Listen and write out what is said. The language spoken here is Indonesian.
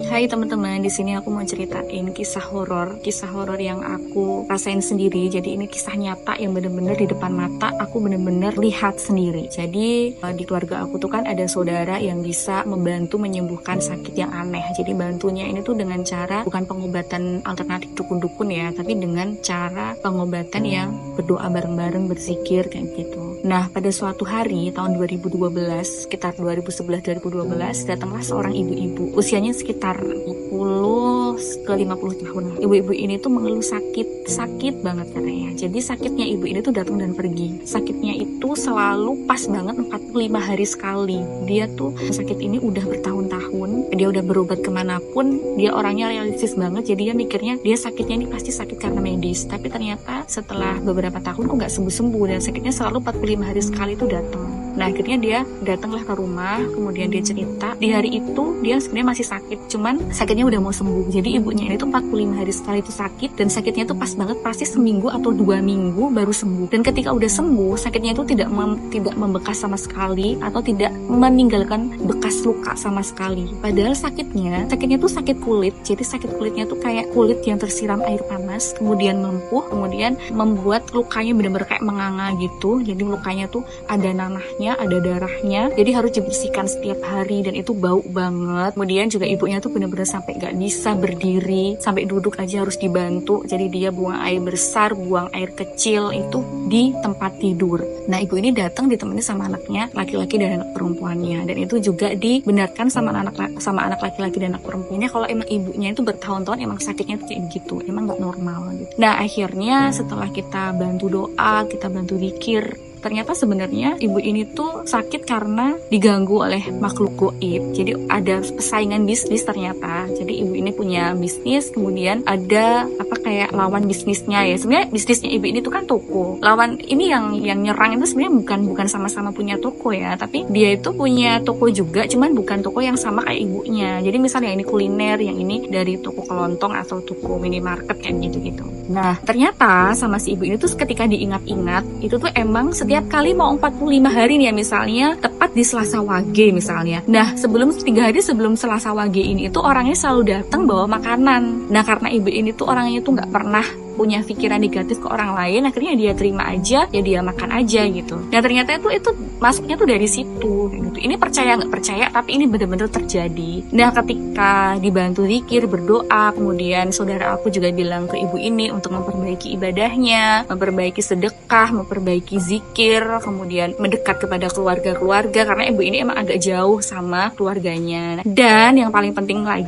Hai teman-teman, di sini aku mau ceritain kisah horor yang aku rasain sendiri. Jadi ini kisah nyata yang bener-bener di depan mata aku bener-bener lihat sendiri. Jadi di keluarga aku tuh kan ada saudara yang bisa membantu menyembuhkan sakit yang aneh. Jadi bantunya ini tuh dengan cara bukan pengobatan alternatif dukun-dukun ya, tapi dengan cara pengobatan yang berdoa bareng-bareng, berzikir kayak gitu. Nah, pada suatu hari tahun 2012, sekitar 2011-2012, datanglah seorang ibu-ibu usianya sekitar 40 ke 50 tahun. Ibu-ibu ini tuh mengeluh sakit banget katanya. Jadi sakitnya ibu ini tuh datang dan pergi. Sakitnya itu selalu pas banget 45 hari sekali. Dia tuh sakit ini udah bertahun-tahun. Dia udah berobat kemanapun. Dia orangnya realistis banget. Jadi dia mikirnya dia sakitnya ini pasti sakit karena medis. Tapi ternyata setelah beberapa tahun kok nggak sembuh-sembuh, dan sakitnya selalu 45 hari sekali tuh datang. Nah akhirnya dia datanglah ke rumah, kemudian dia cerita di hari itu dia sebenarnya masih sakit, cuman sakitnya udah mau sembuh. Jadi ibunya ini tuh 45 hari sekali itu sakit, dan sakitnya tuh pas banget pasti seminggu atau 2 minggu baru sembuh. Dan ketika udah sembuh, sakitnya itu tidak membekas sama sekali atau tidak meninggalkan bekas luka sama sekali. Padahal sakitnya tuh sakit kulit. Jadi sakit kulitnya tuh kayak kulit yang tersiram air panas, kemudian melempuh, kemudian membuat lukanya benar-benar kayak menganga gitu. Jadi lukanya tuh ada nanahnya, ada darahnya, jadi harus dibersihkan setiap hari, dan itu bau banget. Kemudian juga ibunya tuh bener-bener sampai gak bisa berdiri, sampai duduk aja harus dibantu. Jadi dia buang air besar, buang air kecil itu di tempat tidur. Nah ibu ini datang ditemani sama anaknya laki-laki dan anak perempuannya, dan itu juga dibenarkan sama anak laki-laki dan anak perempuannya kalau emang ibunya itu bertahun-tahun emang sakitnya tuh kayak gitu, emang gak normal gitu. Nah akhirnya setelah kita bantu doa, kita bantu zikir, ternyata sebenarnya ibu ini tuh sakit karena diganggu oleh makhluk goib. Jadi ada persaingan bisnis ternyata. Jadi ibu ini punya bisnis, kemudian ada kayak lawan bisnisnya ya. Sebenarnya bisnisnya ibu ini tuh kan toko. Lawan ini yang nyerang itu sebenarnya bukan sama-sama punya toko ya, tapi dia itu punya toko juga, cuman bukan toko yang sama kayak ibunya. Jadi misalnya ini kuliner, yang ini dari toko kelontong atau toko minimarket kayak gitu-gitu. Nah, ternyata sama si ibu ini tuh ketika diingat-ingat, itu tuh emang setiap kali mau 45 hari nih ya, misalnya tepat di Selasa Wage misalnya. Nah, 3 hari sebelum Selasa Wage ini itu orangnya selalu datang bawa makanan. Nah, karena ibu ini tuh orangnya tuh nggak pernah punya pikiran negatif ke orang lain, akhirnya dia terima aja, ya dia makan aja gitu. Nah ternyata itu masuknya tuh dari situ gitu. Ini percaya nggak percaya, tapi ini benar-benar terjadi. Nah ketika dibantu zikir, berdoa, kemudian saudara aku juga bilang ke ibu ini untuk memperbaiki ibadahnya, memperbaiki sedekah, memperbaiki zikir, kemudian mendekat kepada keluarga karena ibu ini emang agak jauh sama keluarganya. Dan yang paling penting lagi,